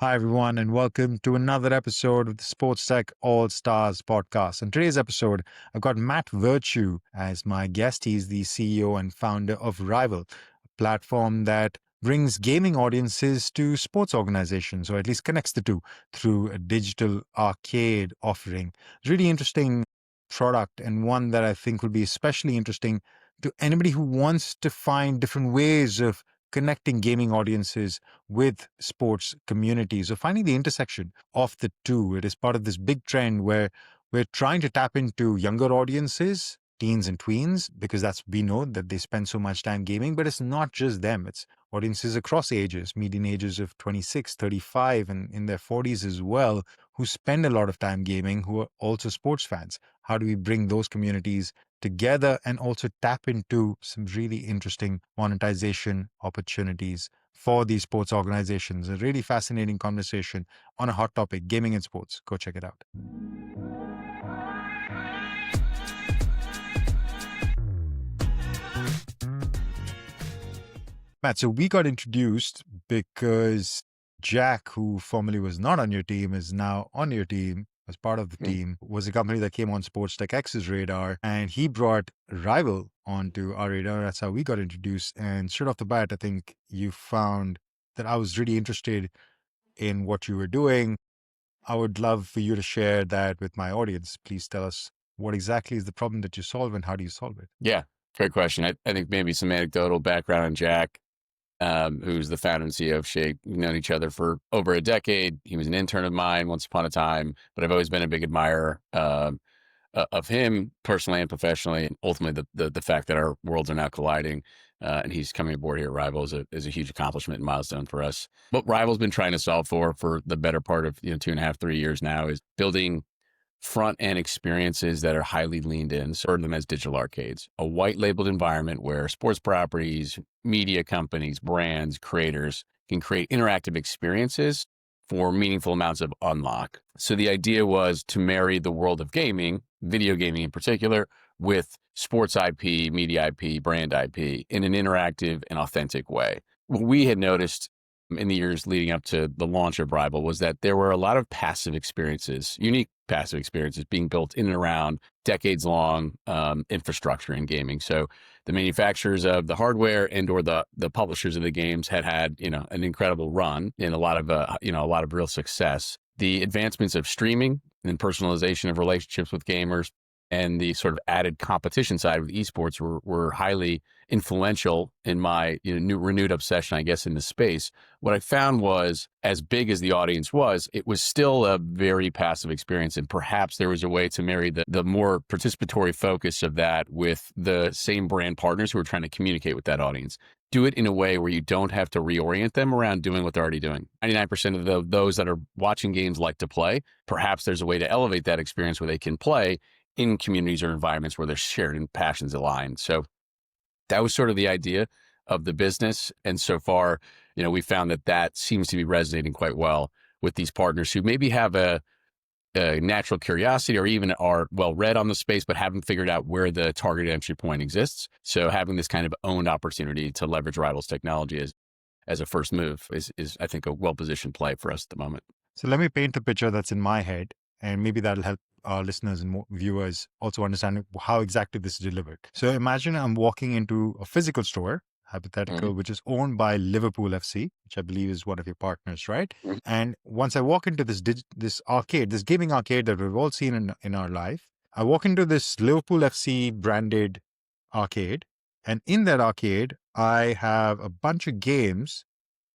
Hi, everyone, and welcome to another episode of the Sports Tech Allstars Podcast. In today's episode, I've got Matt Virtue as my guest. He's the CEO and founder of Rival, a platform that brings gaming audiences to sports organizations, or at least connects the two through a digital arcade offering. Really interesting product, and one that I think will be especially interesting to anybody who wants to find different ways of connecting gaming audiences with sports communities, or finding the intersection of the two. It is part of this big trend where we're trying to tap into younger audiences, teens and tweens, because we know that they spend so much time gaming, but it's not just them. It's audiences across ages, median ages of 26, 35, and in their 40s as well, who spend a lot of time gaming, who are also sports fans. How do we bring those communities together and also tap into some really interesting monetization opportunities for these sports organizations? A really fascinating conversation on a hot topic, gaming and sports. Go check it out. Matt, so we got introduced because Jack, who formerly was not on your team, is now on your team. As part of the team, was a company that came on Sports Tech X's radar, and he brought Rival onto our radar. That's how we got introduced. And straight off the bat, I think you found that I was really interested in what you were doing. I would love for you to share that with my audience. Please tell us what exactly is the problem that you solve and how do you solve it? Yeah, great question. I think maybe some anecdotal background on Jack, who's the founder and CEO of Shake. We've known each other for over a decade. He was an intern of mine once upon a time, but I've always been a big admirer of him personally and professionally. And ultimately, the fact that our worlds are now colliding and he's coming aboard here at Rival is a huge accomplishment and milestone for us. What Rival's been trying to solve for the better part of 2.5, 3 years now is building front-end experiences that are highly leaned in, sort of them as digital arcades, a white-labeled environment where sports properties, media companies, brands, creators can create interactive experiences for meaningful amounts of unlock. So the idea was to marry the world of gaming, video gaming in particular, with sports IP, media IP, brand IP in an interactive and authentic way. What we had noticed in the years leading up to the launch of Rival was that there were a lot of passive experiences, unique passive experiences being built in and around decades-long infrastructure in gaming. So the manufacturers of the hardware and or the publishers of the games had an incredible run and a lot of real success. The advancements of streaming and personalization of relationships with gamers and the sort of added competition side with esports were highly influential in my renewed obsession, I guess, in the space. What I found was, as big as the audience was, it was still a very passive experience. And perhaps there was a way to marry the more participatory focus of that with the same brand partners who are trying to communicate with that audience. Do it in a way where you don't have to reorient them around doing what they're already doing. 99% of those that are watching games like to play. Perhaps there's a way to elevate that experience where they can play in communities or environments where their shared passions align. So that was sort of the idea of the business. And so far, we found that seems to be resonating quite well with these partners who maybe have a natural curiosity or even are well read on the space, but haven't figured out where the target entry point exists. So having this kind of owned opportunity to leverage Rival's technology as a first move is I think, a well-positioned play for us at the moment. So let me paint the picture that's in my head, and maybe that'll help our listeners and viewers also understand how exactly this is delivered. So imagine I'm walking into a physical store, hypothetical, which is owned by Liverpool FC, which I believe is one of your partners, right? Mm-hmm. And once I walk into this arcade, this gaming arcade that we've all seen in our life, I walk into this Liverpool FC branded arcade, and in that arcade, I have a bunch of games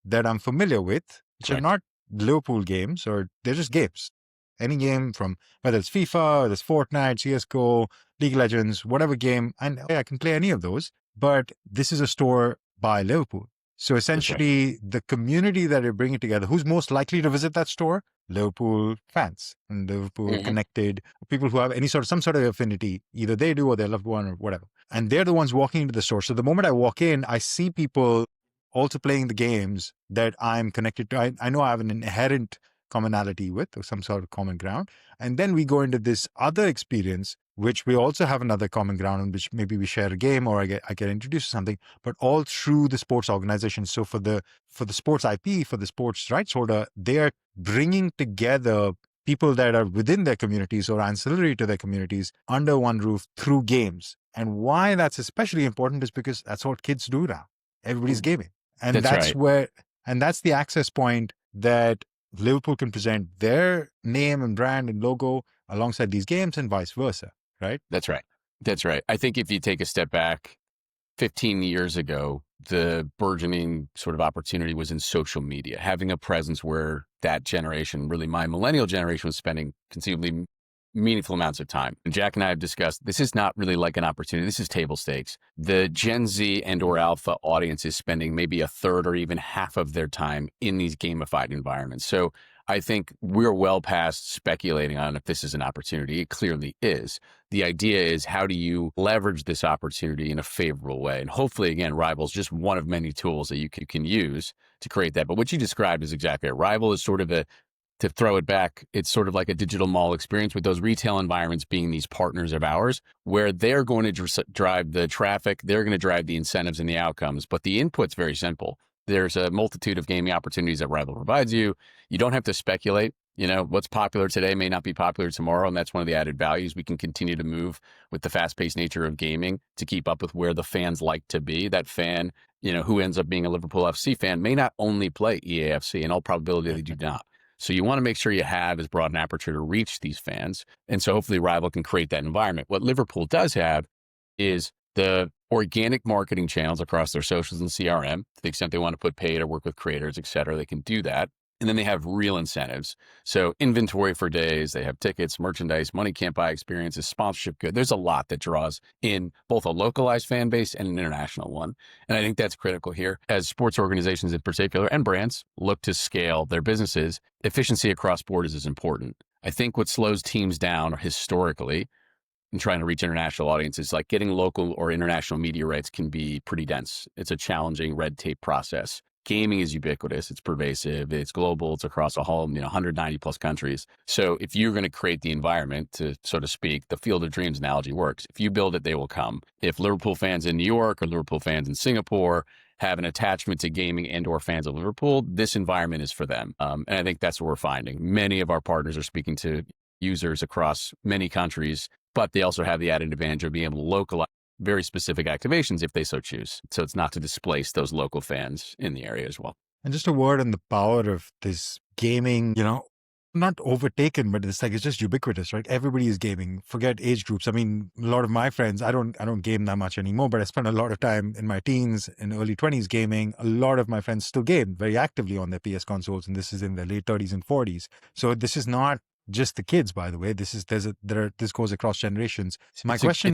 that I'm familiar with, which are not Liverpool games, or they're just games. Any game, from whether it's FIFA, whether it's Fortnite, CSGO, League of Legends, whatever game, and I can play any of those. But this is a store by Liverpool. So essentially, the community that you're bringing together, who's most likely to visit that store? Liverpool fans and Liverpool connected people who have some sort of affinity. Either they do or their loved one or whatever. And they're the ones walking into the store. So the moment I walk in, I see people also playing the games that I'm connected to. I know I have an inherent commonality with, or some sort of common ground. And then we go into this other experience which we also have another common ground on, which maybe we share a game or I get introduced to something, but all through the sports organization. So for the sports IP, for the sports rights holder, they are bringing together people that are within their communities or ancillary to their communities under one roof through games. And why that's especially important is because that's what kids do now. Everybody's gaming. And That's right. that's the access point that Liverpool can present their name and brand and logo alongside these games and vice versa, right? That's right. That's right. I think if you take a step back, 15 years ago, the burgeoning sort of opportunity was in social media, having a presence where that generation, really my millennial generation, was spending conceivably meaningful amounts of time. And Jack and I have discussed, this is not really like an opportunity. This is table stakes. The Gen Z and or alpha audience is spending maybe a third or even half of their time in these gamified environments. So I think we're well past speculating on if this is an opportunity. It clearly is. The idea is, how do you leverage this opportunity in a favorable way? And hopefully, again, Rival is just one of many tools that you can use to create that. But what you described is exactly it. Rival is sort of to throw it back, it's sort of like a digital mall experience, with those retail environments being these partners of ours, where they're going to drive the traffic, they're going to drive the incentives and the outcomes. But the input's very simple. There's a multitude of gaming opportunities that Rival provides you. You don't have to speculate. What's popular today may not be popular tomorrow. And that's one of the added values. We can continue to move with the fast-paced nature of gaming to keep up with where the fans like to be. That fan, who ends up being a Liverpool FC fan, may not only play EAFC. In all probability, they do not. So you want to make sure you have as broad an aperture to reach these fans. And so hopefully Rival can create that environment. What Liverpool does have is the organic marketing channels across their socials and CRM. To the extent they want to put paid or work with creators, et cetera, they can do that. And then they have real incentives. So inventory for days, they have tickets, merchandise, money can't buy experiences, sponsorship good. There's a lot that draws in both a localized fan base and an international one. And I think that's critical here. As sports organizations in particular and brands look to scale their businesses, efficiency across borders is important. I think what slows teams down historically in trying to reach international audiences, like getting local or international media rights, can be pretty dense. It's a challenging red tape process. Gaming is ubiquitous. It's pervasive. It's global. It's across a whole, 190 plus countries. So if you're going to create the environment, to so to speak, the Field of Dreams analogy works. If you build it, they will come. If Liverpool fans in New York or Liverpool fans in Singapore have an attachment to gaming and or fans of Liverpool, this environment is for them. And I think that's what we're finding. Many of our partners are speaking to users across many countries, but they also have the added advantage of being able to localize very specific activations if they so choose. So it's not to displace those local fans in the area as well. And just a word on the power of this gaming, not overtaken, but it's just ubiquitous, right? Everybody is gaming. Forget age groups. I mean, a lot of my friends, I don't game that much anymore, but I spent a lot of time in my teens and early 20s gaming. A lot of my friends still game very actively on their PS consoles, and this is in their late 30s and 40s. So this is not just the kids, by the way. This goes across generations. My question.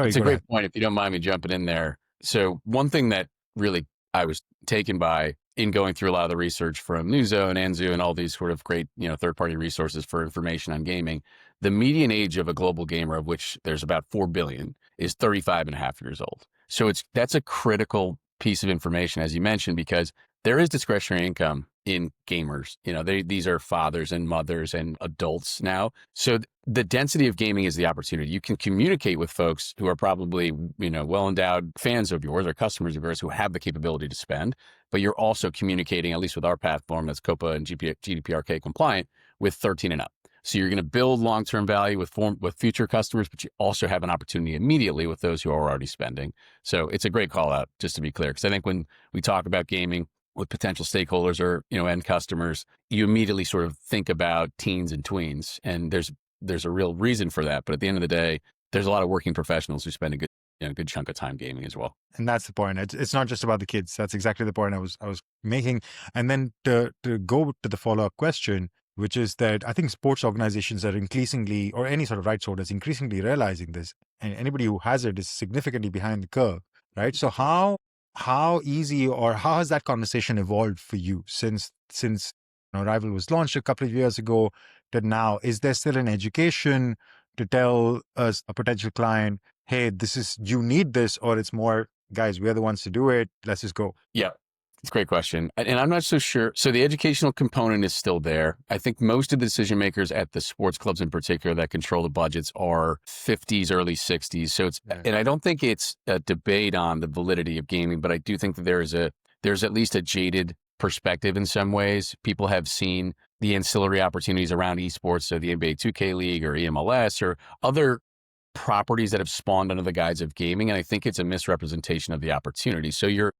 It's a great point, if you don't mind me jumping in there. So one thing that really I was taken by in going through a lot of the research from Newzo and Anzu and all these sort of great, third-party resources for information on gaming, the median age of a global gamer, of which there's about 4 billion, is 35 and a half years old. So that's a critical piece of information, as you mentioned, because there is discretionary income in gamers. These are fathers and mothers and adults now. So the density of gaming is the opportunity. You can communicate with folks who are probably, well-endowed fans of yours or customers of yours who have the capability to spend, but you're also communicating, at least with our platform that's COPA and GDPRK compliant, with 13 and up. So you're going to build long-term value with future customers, but you also have an opportunity immediately with those who are already spending. So it's a great call out, just to be clear, because I think when we talk about gaming with potential stakeholders or, end customers, you immediately sort of think about teens and tweens, and there's a real reason for that. But at the end of the day, there's a lot of working professionals who spend a good chunk of time gaming as well. And that's the point. It's not just about the kids. That's exactly the point I was making. And then to go to the follow-up question, which is that I think sports organizations are increasingly, or any sort of rights holders, increasingly realizing this, and anybody who has it is significantly behind the curve, right? So how easy, or how has that conversation evolved for you since Rival was launched a couple of years ago to now? Is there still an education to tell us, a potential client, hey, you need this, or it's more, guys, we're the ones to do it, let's just go? Yeah. It's a great question. And I'm not so sure. So the educational component is still there. I think most of the decision makers at the sports clubs in particular that control the budgets are 50s, early 60s. So Yeah. and I don't think it's a debate on the validity of gaming, but I do think that there's at least a jaded perspective in some ways. People have seen the ancillary opportunities around esports, so the NBA 2K League or EMLS or other properties that have spawned under the guise of gaming. And I think it's a misrepresentation of the opportunity. So you're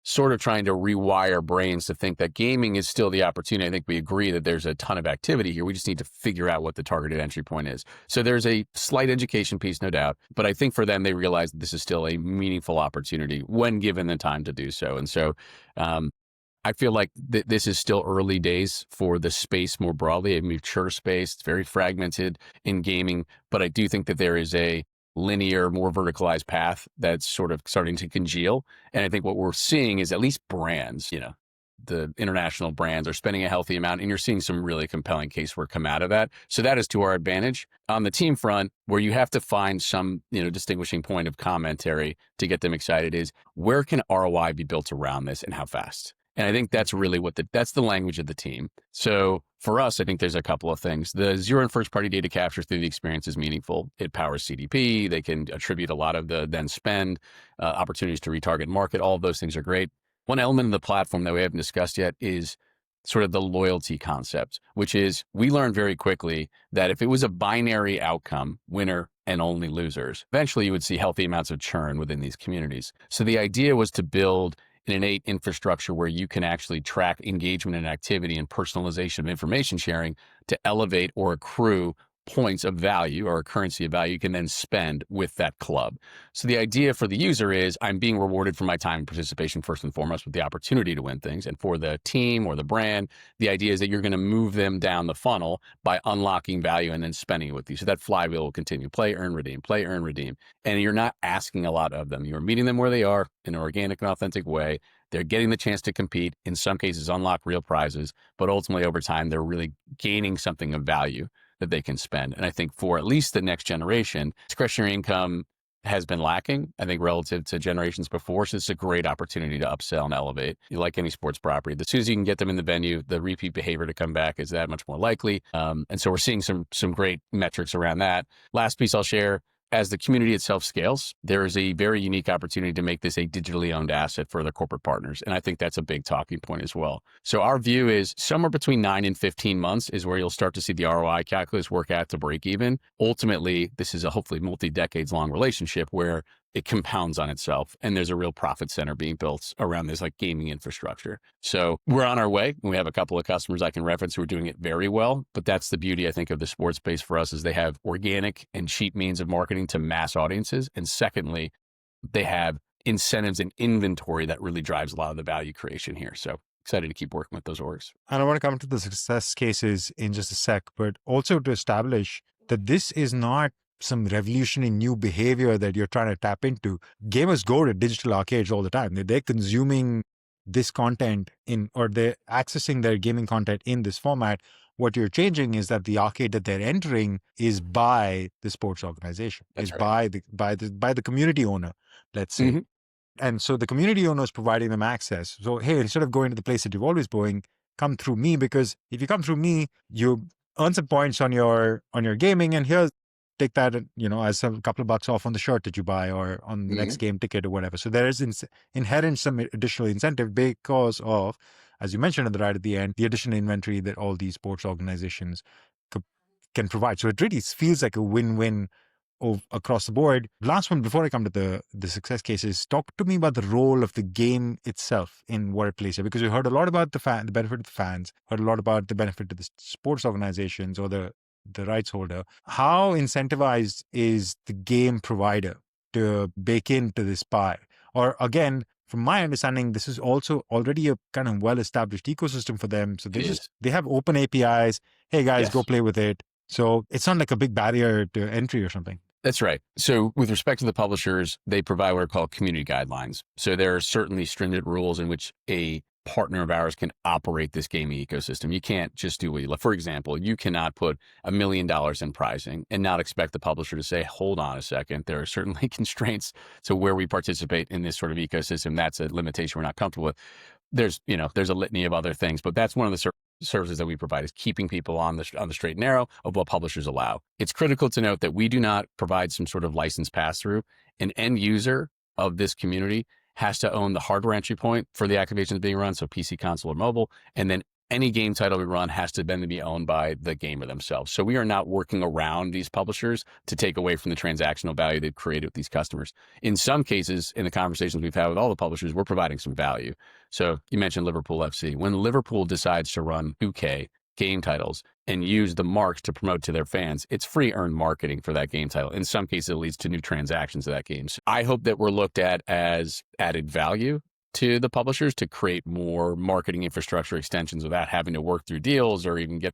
sort of trying to rewire brains to think that gaming is still the opportunity. I think we agree that there's a ton of activity here. We just need to figure out what the targeted entry point is. So there's a slight education piece, no doubt. But I think for them, they realize that this is still a meaningful opportunity when given the time to do so. And so I feel like this is still early days for the space more broadly, a mature space. It's very fragmented in gaming, but I do think that there is a linear, more verticalized path that's sort of starting to congeal. And I think what we're seeing is at least brands, the international brands are spending a healthy amount, and you're seeing some really compelling casework come out of that. So that is to our advantage. On the team front, where you have to find some, distinguishing point of commentary to get them excited is where can ROI be built around this and how fast? And I think that's really that's the language of the team. So for us, I think there's a couple of things. The zero and first party data capture through the experience is meaningful. It powers CDP. They can attribute a lot of the then spend, opportunities to retarget market. All of those things are great. One element of the platform that we haven't discussed yet is sort of the loyalty concept, which is we learned very quickly that if it was a binary outcome, winner and only losers, eventually you would see healthy amounts of churn within these communities. So the idea was to build an innate infrastructure where you can actually track engagement and activity and personalization of information sharing to elevate or accrue points of value or a currency of value you can then spend with that club. So the idea for the user is I'm being rewarded for my time and participation first and foremost with the opportunity to win things. And for the team or the brand, the idea is that you're going to move them down the funnel by unlocking value and then spending it with you. So that flywheel will continue. Play, earn, redeem, play, earn, redeem. And you're not asking a lot of them. You're meeting them where they are in an organic and authentic way. They're getting the chance to compete, in some cases unlock real prizes, but ultimately over time, they're really gaining something of value that they can spend. And I think for at least the next generation, discretionary income has been lacking, I think, relative to generations before. So it's a great opportunity to upsell and elevate. You like any sports property. As soon as you can get them in the venue, the repeat behavior to come back is that much more likely. And so we're seeing some great metrics around that. Last piece I'll share, as the community itself scales, there is a very unique opportunity to make this a digitally owned asset for the corporate partners. And I think that's a big talking point as well. So our view is somewhere between 9 and 15 months is where you'll start to see the ROI calculus work out to break even. Ultimately, this is a hopefully multi-decades long relationship where it compounds on itself and there's a real profit center being built around this like gaming infrastructure. So we're on our way. We have a couple of customers I can reference who are doing it very well, but that's the beauty, I think, of the sports space for us is they have organic and cheap means of marketing to mass audiences. And secondly, they have incentives and inventory that really drives a lot of the value creation here. So excited to keep working with those orgs. And I want to come to the success cases in just a sec, but also to establish that this is not some revolutionary new behavior that you're trying to tap into. Gamers go to digital arcades all the time. They're consuming this content or they're accessing their gaming content in this format. What you're changing is that the arcade that they're entering is by the sports organization, That's right. by the community owner, let's say. Mm-hmm. And so the community owner is providing them access. So, hey, instead of going to the place that you've always going, come through me, because if you come through me, you earn some points on your gaming, and here's take that, as a couple of bucks off on the shirt that you buy or on the next game ticket or whatever. So there is inherent some additional incentive because of, as you mentioned at the end, the additional inventory that all these sports organizations can provide. So it really feels like a win-win across the board. Last one, before I come to the success cases, talk to me about the role of the game itself in what it plays here, because we heard a lot about the benefit of the fans, heard a lot about the benefit to the sports organizations or the rights holder. How incentivized is the game provider to bake into this pie? Or again, from my understanding, this is also already a kind of well-established ecosystem for them. So they have open APIs. Hey guys, go play with it. So it's not like a big barrier to entry or something. That's right. So with respect to the publishers, they provide what are called community guidelines. So there are certainly stringent rules in which a partner of ours can operate this gaming ecosystem. You can't just do what you love. For example, you cannot put $1 million in prizing and not expect the publisher to say, hold on a second. There are certainly constraints to where we participate in this sort of ecosystem. That's a limitation we're not comfortable with. there's a litany of other things, but that's one of the services that we provide, is keeping people on the straight and narrow of what publishers allow. It's critical to note that we do not provide some sort of license pass through. An end user of this community has to own the hardware entry point for the activations being run, so PC, console, or mobile, and then any game title we run has to then be owned by the gamer themselves. So we are not working around these publishers to take away from the transactional value they've created with these customers. In some cases, in the conversations we've had with all the publishers, we're providing some value. So you mentioned Liverpool FC. When Liverpool decides to run 2K game titles and use the marks to promote to their fans, it's free earned marketing for that game title. In some cases, it leads to new transactions of that game. So I hope that we're looked at as added value to the publishers to create more marketing infrastructure extensions without having to work through deals or even get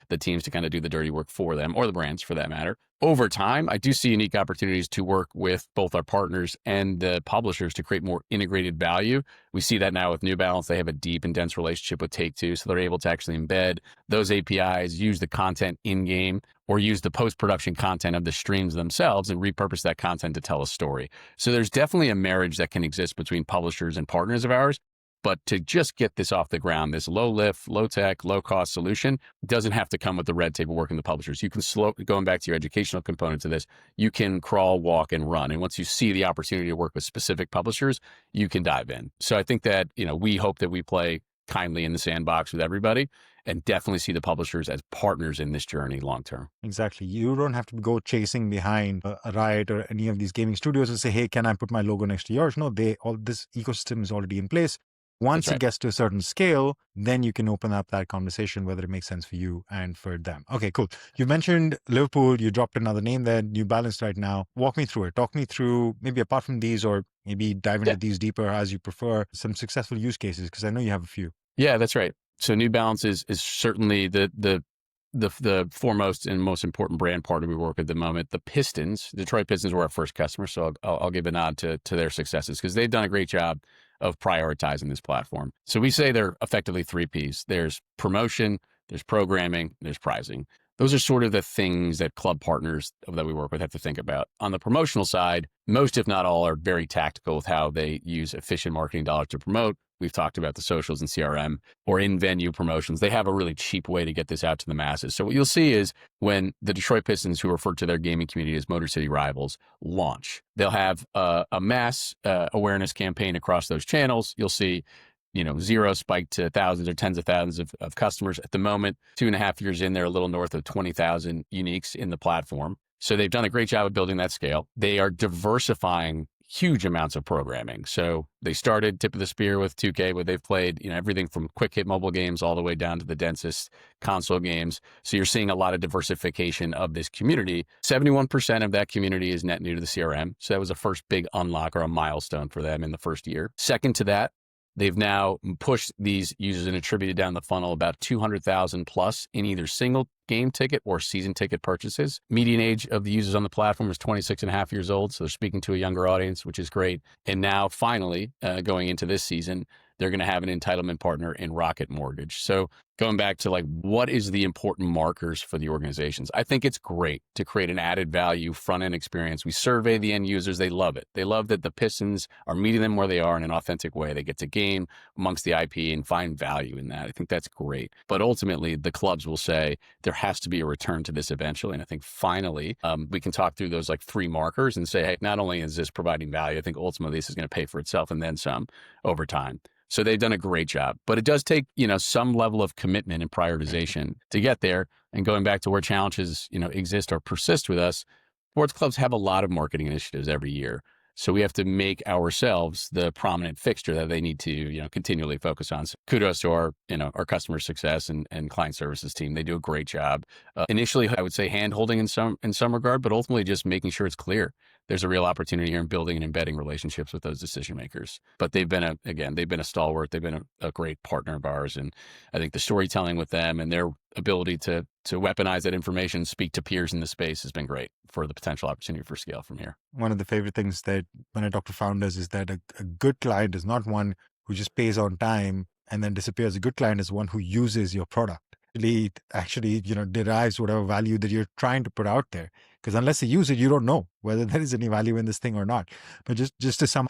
the teams to kind of do the dirty work for them, or the brands for that matter. Over time, I do see unique opportunities to work with both our partners and the publishers to create more integrated value. We see that now with New Balance. They have a deep and dense relationship with Take-Two, so they're able to actually embed those APIs, use the content in-game, or use the post-production content of the streams themselves and repurpose that content to tell a story. So there's definitely a marriage that can exist between publishers and partners of ours. But to just get this off the ground, this low lift, low tech, low cost solution doesn't have to come with the red tape of working the publishers. You can going back to your educational component to this, you can crawl, walk, and run. And once you see the opportunity to work with specific publishers, you can dive in. So I think that, we hope that we play kindly in the sandbox with everybody and definitely see the publishers as partners in this journey long term. Exactly. You don't have to go chasing behind a Riot or any of these gaming studios and say, hey, can I put my logo next to yours? No, this ecosystem is already in place. Once it gets to a certain scale, then you can open up that conversation, whether it makes sense for you and for them. Okay, cool. You mentioned Liverpool. You dropped another name there, New Balance right now. Walk me through it. Talk me through, maybe apart from these, or maybe dive into these deeper as you prefer, some successful use cases, because I know you have a few. Yeah, that's right. So New Balance is certainly the foremost and most important brand partner we work with at the moment. The Pistons, Detroit Pistons, were our first customer, so I'll give a nod to their successes because they've done a great job of prioritizing this platform. So we say they're effectively 3 Ps. There's promotion, there's programming, there's pricing. Those are sort of the things that club partners that we work with have to think about. On the promotional side, most, if not all, are very tactical with how they use efficient marketing dollars to promote. We've talked about the socials and CRM or in-venue promotions. They have a really cheap way to get this out to the masses. So what you'll see is when the Detroit Pistons, who refer to their gaming community as Motor City Rivals, launch, they'll have a mass awareness campaign across those channels. You'll see zero spike to thousands or tens of thousands of customers. At the moment, 2.5 years in, they're a little north of 20,000 uniques in the platform. So they've done a great job of building that scale. They are diversifying huge amounts of programming. So they started tip of the spear with 2K, but they've played everything from quick hit mobile games all the way down to the densest console games. So you're seeing a lot of diversification of this community. 71% of that community is net new to the CRM. So that was a first big unlock or a milestone for them in the first year. Second to that, they've now pushed these users and attributed down the funnel about 200,000 plus in either single game ticket or season ticket purchases. Median age of the users on the platform is 26 and a half years old. So they're speaking to a younger audience, which is great. And now finally, going into this season, they're going to have an entitlement partner in Rocket Mortgage. So going back to what is the important markers for the organizations? I think it's great to create an added value front-end experience. We survey the end users. They love it. They love that the Pistons are meeting them where they are in an authentic way. They get to game amongst the IP and find value in that. I think that's great. But ultimately, the clubs will say there has to be a return to this eventually. And I think finally, we can talk through those 3 markers and say, hey, not only is this providing value, I think ultimately this is going to pay for itself and then some over time. So they've done a great job, but it does take, some level of commitment and prioritization to get there. And going back to where challenges, exist or persist with us, sports clubs have a lot of marketing initiatives every year. So we have to make ourselves the prominent fixture that they need to, continually focus on. So kudos to our customer success and client services team. They do a great job. Initially, I would say hand-holding in some regard, but ultimately just making sure it's clear. There's a real opportunity here in building and embedding relationships with those decision makers. But they've been a stalwart. They've been a great partner of ours. And I think the storytelling with them and their ability to weaponize that information, speak to peers in the space has been great for the potential opportunity for scale from here. One of the favorite things that when I talk to founders is that a good client is not one who just pays on time and then disappears. A good client is one who uses your product. Actually, derives whatever value that you're trying to put out there. because unless you use it, you don't know whether there is any value in this thing or not. But just to sum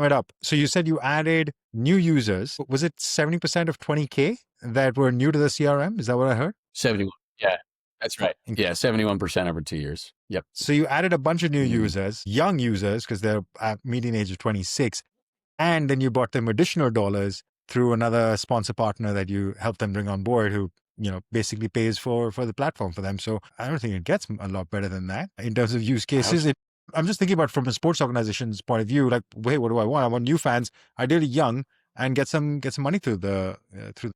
it up, so you said you added new users. Was it 70% of 20K that were new to the CRM? Is that what I heard? 71. Yeah, that's right. Yeah, 71% over 2 years. Yep. So you added a bunch of new users, young users, because they're at median age of 26, and then you brought them additional dollars through another sponsor partner that you helped them bring on board, who basically pays for the platform for them. So I don't think it gets a lot better than that in terms of use cases. I'm just thinking about from a sports organization's point of view, like, wait, what do I want? I want new fans, ideally young, and get some money through the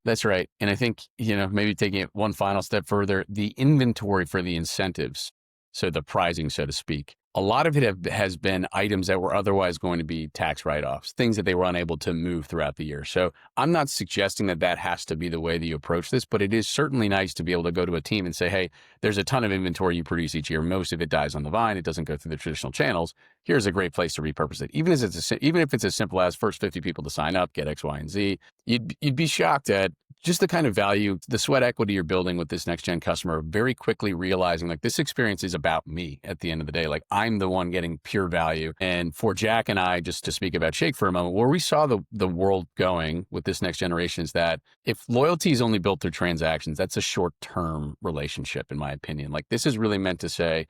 That's right. And I think, maybe taking it one final step further, the inventory for the incentives, so the pricing, so to speak, a lot of it has been items that were otherwise going to be tax write-offs, things that they were unable to move throughout the year. So I'm not suggesting that has to be the way that you approach this, but it is certainly nice to be able to go to a team and say, hey, there's a ton of inventory you produce each year. Most of it dies on the vine. It doesn't go through the traditional channels. Here's a great place to repurpose it. Even if it's as simple as first 50 people to sign up, get X, Y, and Z, you'd be shocked at just the kind of value, the sweat equity you're building with this next gen customer, very quickly realizing like this experience is about me at the end of the day. Like I'm the one getting pure value. And for Jack and I, just to speak about Shake for a moment, where we saw the world going with this next generation is that if loyalty is only built through transactions, that's a short-term relationship, in my opinion. Like this is really meant to say,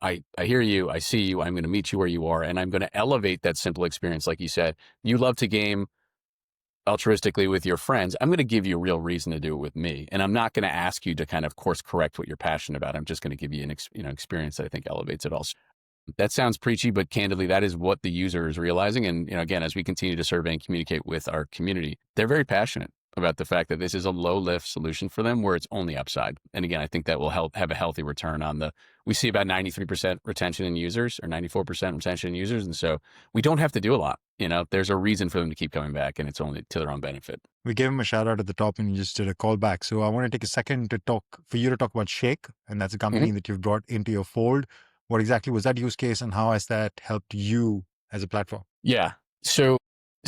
I hear you, I see you, I'm going to meet you where you are, and I'm going to elevate that simple experience. Like you said, you love to game altruistically with your friends. I'm going to give you a real reason to do it with me. And I'm not going to ask you to kind of course correct what you're passionate about. I'm just going to give you an experience that I think elevates it all. That sounds preachy, but candidly, that is what the user is realizing. And again, as we continue to survey and communicate with our community, they're very passionate about the fact that this is a low lift solution for them where it's only upside. And again, I think that will help have a healthy return on we see about 93% retention in users or 94% retention in users. And so we don't have to do a lot. There's a reason for them to keep coming back, and it's only to their own benefit. We gave him a shout out at the top and you just did a callback. So I want to take a second for you to talk about Shake, and that's a company that you've brought into your fold. What exactly was that use case and how has that helped you as a platform? Yeah. So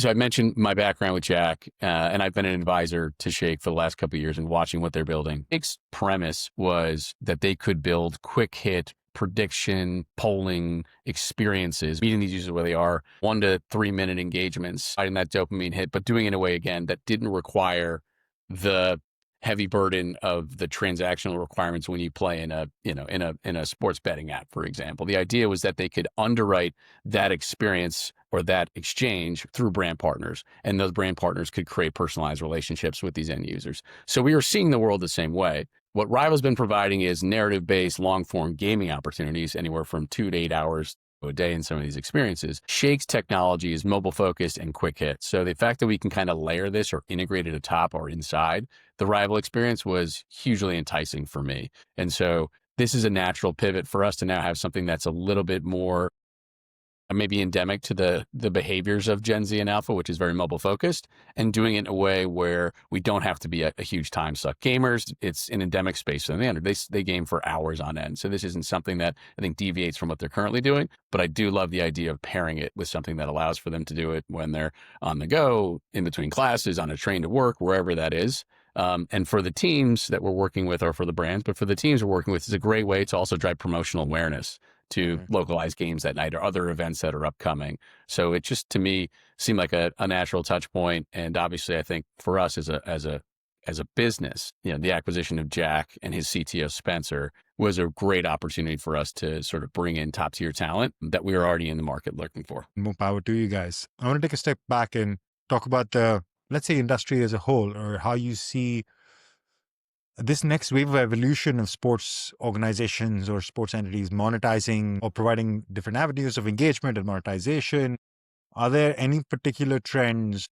I mentioned my background with Jack, and I've been an advisor to Shake for the last couple of years and watching what they're building. Shake's premise was that they could build quick hit prediction, polling experiences, meeting these users where they are, 1 to 3 minute engagements, finding that dopamine hit, but doing it in a way, again, that didn't require the heavy burden of the transactional requirements when you play in a sports betting app, for example. The idea was that they could underwrite that experience or that exchange through brand partners, and those brand partners could create personalized relationships with these end users. So we were seeing the world the same way. What Rival's been providing is narrative-based, long-form gaming opportunities, anywhere from 2 to 8 hours a day in some of these experiences. Shake's technology is mobile-focused and quick hit. So the fact that we can kind of layer this or integrate it atop or inside the Rival experience was hugely enticing for me. And so this is a natural pivot for us to now have something that's a little bit more maybe endemic to the behaviors of Gen Z and Alpha, which is very mobile focused, and doing it in a way where we don't have to be a huge time suck. Gamers, it's an endemic space. So they game for hours on end. So this isn't something that I think deviates from what they're currently doing, but I do love the idea of pairing it with something that allows for them to do it when they're on the go, in between classes, on a train to work, wherever that is. And for the teams that we're working with, or for the brands, but for the teams we're working with, it's a great way to also drive promotional awareness to localize games that night or other events that are upcoming. So it just, to me, seemed like a natural touch point. And obviously, I think for us as a business, the acquisition of Jack and his CTO, Spencer, was a great opportunity for us to sort of bring in top tier talent that we were already in the market looking for. More power to you guys. I want to take a step back and talk about let's say, industry as a whole, or how you see this next wave of evolution of sports organizations or sports entities monetizing or providing different avenues of engagement and monetization. Are there any particular trends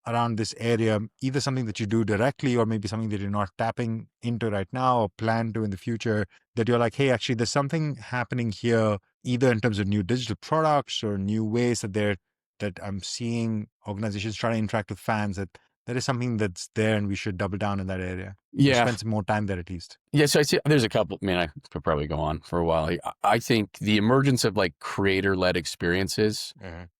around this area, either something that you do directly or maybe something that you're not tapping into right now or plan to in the future, that you're like, hey, actually, there's something happening here, either in terms of new digital products or new ways that I'm seeing organizations trying to interact with fans, that there is something that's there and we should double down in that area. Yeah. Spend some more time there at least. Yeah. So I see there's a couple, I could probably go on for a while. I think the emergence of like creator-led experiences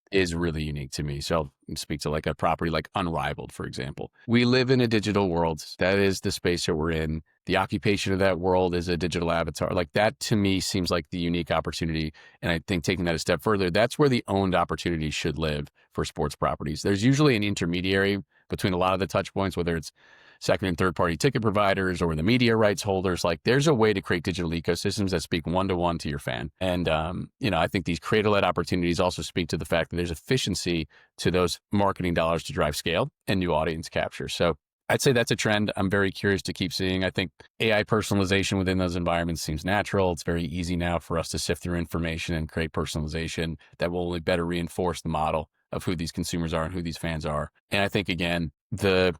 is really unique to me. So I'll speak to like a property like Unrivaled, for example. We live in a digital world. That is the space that we're in. the occupation of that world is a digital avatar. Like that to me seems like the unique opportunity. And I think taking that a step further, that's where the owned opportunity should live for sports properties. There's usually an intermediary between a lot of the touch points, whether it's second and third party ticket providers or the media rights holders. Like there's a way to create digital ecosystems that speak one-to-one to your fan. And, I think these creator-led opportunities also speak to the fact that there's efficiency to those marketing dollars to drive scale and new audience capture. So I'd say that's a trend I'm very curious to keep seeing. I think AI personalization within those environments seems natural. It's very easy now for us to sift through information and create personalization that will only better reinforce the model of who these consumers are and who these fans are. And I think, again, the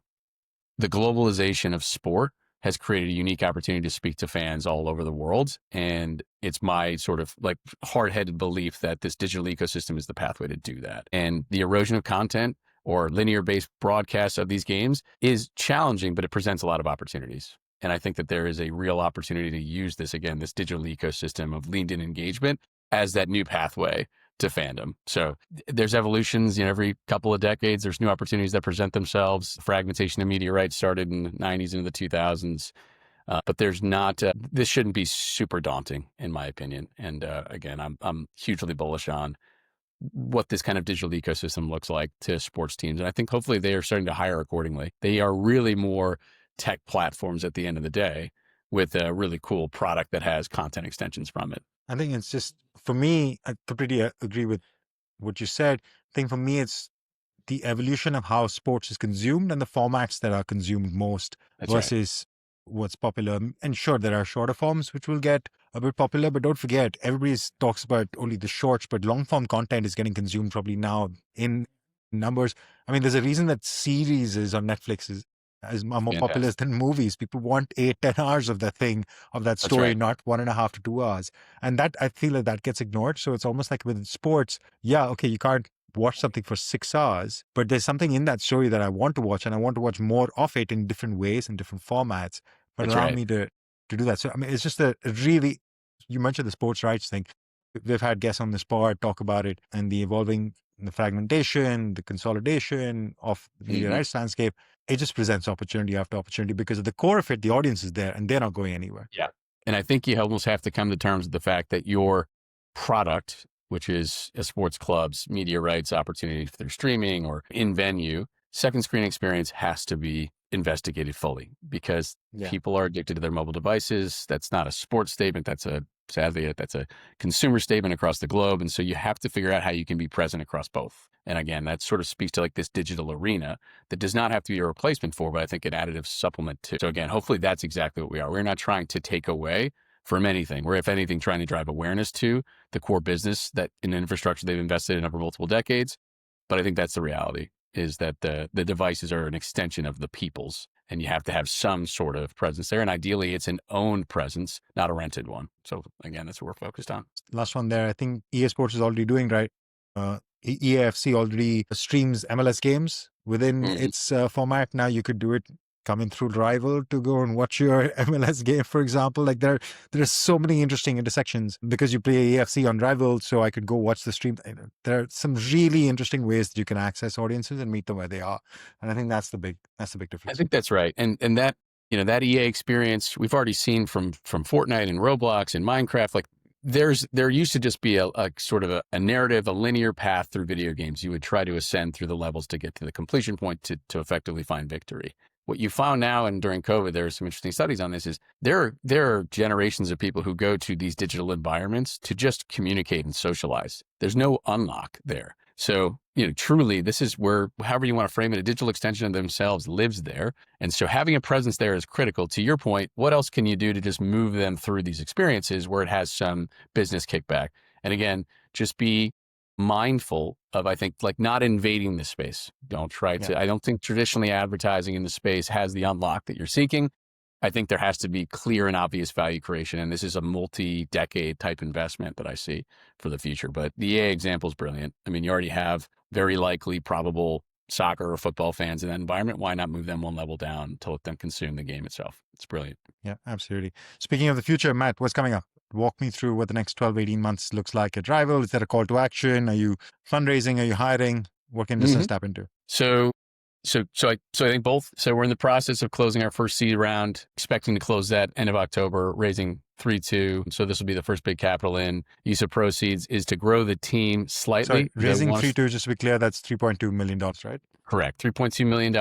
globalization of sport has created a unique opportunity to speak to fans all over the world. And it's my sort of like hard-headed belief that this digital ecosystem is the pathway to do that. And the erosion of content or linear-based broadcasts of these games is challenging, but it presents a lot of opportunities. And I think that there is a real opportunity to use this, again, this digital ecosystem of leaned-in engagement as that new pathway to fandom. So there's evolutions, every couple of decades, there's new opportunities that present themselves. Fragmentation of media rights started in the 90s into the 2000s. But there's not, this shouldn't be super daunting in my opinion. And again, I'm hugely bullish on what this kind of digital ecosystem looks like to sports teams. And I think hopefully they are starting to hire accordingly. They are really more tech platforms at the end of the day with a really cool product that has content extensions from it. I think it's just, for me, I completely agree with what you said. I think for me, it's the evolution of how sports is consumed and the formats that are consumed most That's right. versus what's popular. And sure, there are shorter forms which will get a bit popular, but don't forget, everybody talks about only the shorts, but long form content is getting consumed probably now in numbers. I mean, there's a reason that series is on Netflix are more popular Fantastic. than movies. People want 8-10 hours of that thing, of that That's story, right. not 1.5 to 2 hours. And that, I feel like that gets ignored. So it's almost like with sports, yeah, okay, you can't watch something for 6 hours, but there's something in that story that I want to watch, and I want to watch more of it in different ways and different formats, but That's allow right. me to do that. So I mean, it's just a really, you mentioned the sports rights thing. We've had guests on this pod talk about it and the evolving, the fragmentation, the consolidation of the media Mhm. rights landscape. It just presents opportunity after opportunity because at the core of it, the audience is there and they're not going anywhere. Yeah. And I think you almost have to come to terms with the fact that your product, which is a sports club's media rights opportunity through streaming or in venue, second screen experience has to be investigated fully because Yeah. people are addicted to their mobile devices. That's not a sports statement. Sadly, that's a consumer statement across the globe. And so you have to figure out how you can be present across both. And again, that sort of speaks to like this digital arena that does not have to be a replacement for, but I think an additive supplement to. So again, hopefully that's exactly what we are. We're not trying to take away from anything. We're, if anything, trying to drive awareness to the core business that in the infrastructure they've invested in over multiple decades. But I think that's the reality, is that the devices are an extension of the people's, and you have to have some sort of presence there. And ideally, it's an owned presence, not a rented one. So again, that's what we're focused on. Last one there, I think EA Sports is already doing, right? EAFC already streams MLS games within its format. Now you could do it coming through Rival to go and watch your MLS game, for example. Like there are so many interesting intersections because you play EAFC on Rival, so I could go watch the stream. There are some really interesting ways that you can access audiences and meet them where they are. And I think that's the big I difference. think that's right. And that, that EA experience we've already seen from Fortnite and Roblox and Minecraft. Like there used to just be a sort of a narrative, a linear path through video games. You would try to ascend through the levels to get to the completion point to effectively find victory. What you found now, and during COVID, there are some interesting studies on this, is there are generations of people who go to these digital environments to just communicate and socialize. There's no unlock there. So, truly, this is where, however you want to frame it, a digital extension of themselves lives there. And so having a presence there is critical. To your point, what else can you do to just move them through these experiences where it has some business kickback? And again, just be mindful of, I think, like not invading the space. Don't try to, I don't think traditionally advertising in the space has the unlock that you're seeking. I think there has to be clear and obvious value creation. And this is a multi-decade type investment that I see for the future. But the EA example is brilliant. I mean, you already have very likely probable soccer or football fans in that environment. Why not move them one level down to let them consume the game itself? It's brilliant. Yeah, absolutely. Speaking of the future, Matt, what's coming up? Walk me through what the next 12, 18 months looks like at Rival. Is there a call to action? Are you fundraising? Are you hiring? What can listeners tap into? So So I think both. So we're in the process of closing our first seed round, expecting to close that end of October, raising 3.2. So this will be the first big capital in. Use of proceeds is to grow the team slightly. Sorry, raising 3.2, just to be clear, that's $3.2 million, right? Correct. $3.2 million.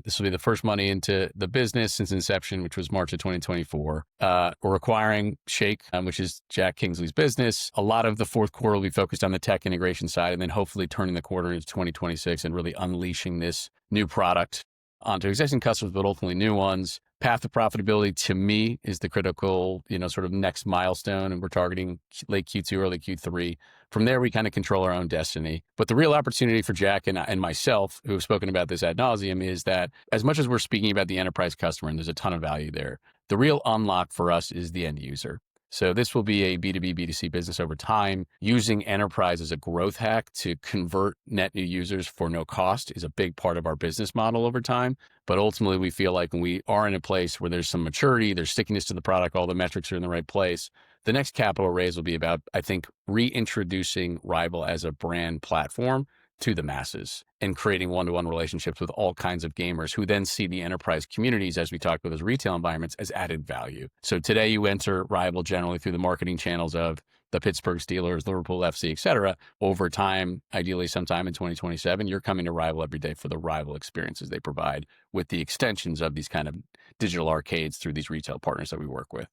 This will be the first money into the business since inception, which was March of 2024. We're acquiring Shake, which is Jack Kingsley's business. A lot of the fourth quarter will be focused on the tech integration side, and then hopefully turning the quarter into 2026 and really unleashing this new product onto existing customers, but ultimately new ones. Path to profitability to me is the critical, sort of next milestone. And we're targeting late Q2, early Q3. From there, we kind of control our own destiny. But the real opportunity for Jack and myself, who have spoken about this ad nauseum, is that as much as we're speaking about the enterprise customer, and there's a ton of value there, the real unlock for us is the end user. So this will be a B2B, B2C business over time. Using enterprise as a growth hack to convert net new users for no cost is a big part of our business model over time. But ultimately, we feel like when we are in a place where there's some maturity, there's stickiness to the product, all the metrics are in the right place, the next capital raise will be about, I think, reintroducing Rival as a brand platform to the masses and creating one-to-one relationships with all kinds of gamers who then see the enterprise communities, as we talked about those retail environments, as added value. So today you enter Rival generally through the marketing channels of the Pittsburgh Steelers, Liverpool FC, et cetera. Over time, ideally sometime in 2027, you're coming to Rival every day for the Rival experiences they provide with the extensions of these kind of digital arcades through these retail partners that we work with.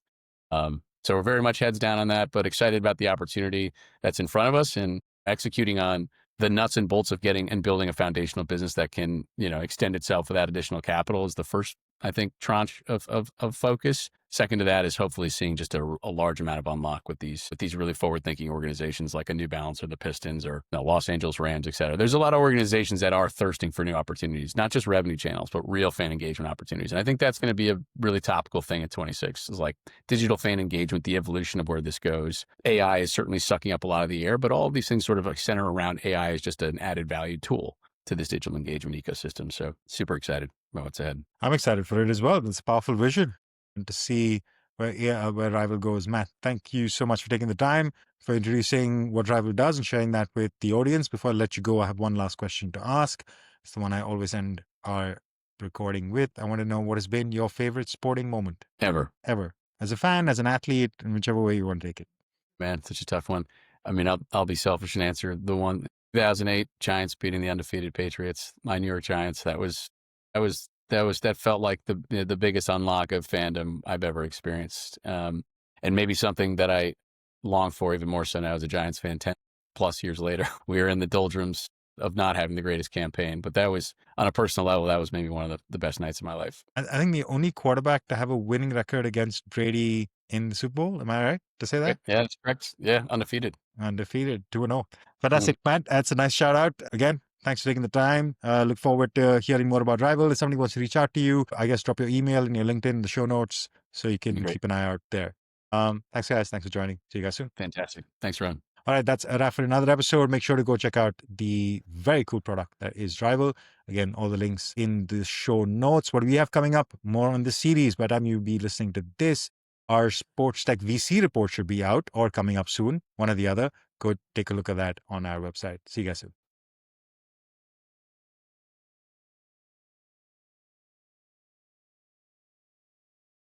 So we're very much heads down on that, but excited about the opportunity that's in front of us and executing on the nuts and bolts of getting and building a foundational business that can, extend itself without additional capital is the first, I think, tranche of focus. Second to that is hopefully seeing just a large amount of unlock with these really forward-thinking organizations like a New Balance or the Pistons or Los Angeles Rams, et cetera. There's a lot of organizations that are thirsting for new opportunities, not just revenue channels, but real fan engagement opportunities. And I think that's going to be a really topical thing at 26 is like digital fan engagement, the evolution of where this goes. AI is certainly sucking up a lot of the air, but all of these things sort of like center around AI as just an added value tool to this digital engagement ecosystem. So super excited about what's ahead. I'm excited for it as well. It's a powerful vision. And to see where Rival goes. Matt, thank you so much for taking the time, for introducing what Rival does and sharing that with the audience. Before I let you go, I have one last question to ask. It's the one I always end our recording with. I want to know, what has been your favorite sporting moment? Ever. As a fan, as an athlete, in whichever way you want to take it. Man, such a tough one. I mean, I'll be selfish and answer the one 2008 Giants beating the undefeated Patriots, my New York Giants. That felt like the biggest unlock of fandom I've ever experienced. And maybe something that I long for even more so now as a Giants fan 10 plus years later. We were in the doldrums of not having the greatest campaign, but that was, on a personal level, that was maybe one of the best nights of my life. I think the only quarterback to have a winning record against Brady in the Super Bowl. Am I right to say that? Yeah, that's correct. Yeah, undefeated. 2-0. Fantastic, Matt. That's a nice shout out. Again, thanks for taking the time. Look forward to hearing more about Rival. If somebody wants to reach out to you, I guess drop your email and your LinkedIn in the show notes so you can keep an eye out there. Thanks, guys. Thanks for joining. See you guys soon. Fantastic. Thanks, Ron. All right, that's a wrap for another episode. Make sure to go check out the very cool product that is Rival. Again, all the links in the show notes. What we have coming up, more on the series. By the time you'll be listening to this, our Sports Tech VC report should be out or coming up soon, one or the other. Go take a look at that on our website. See you guys soon.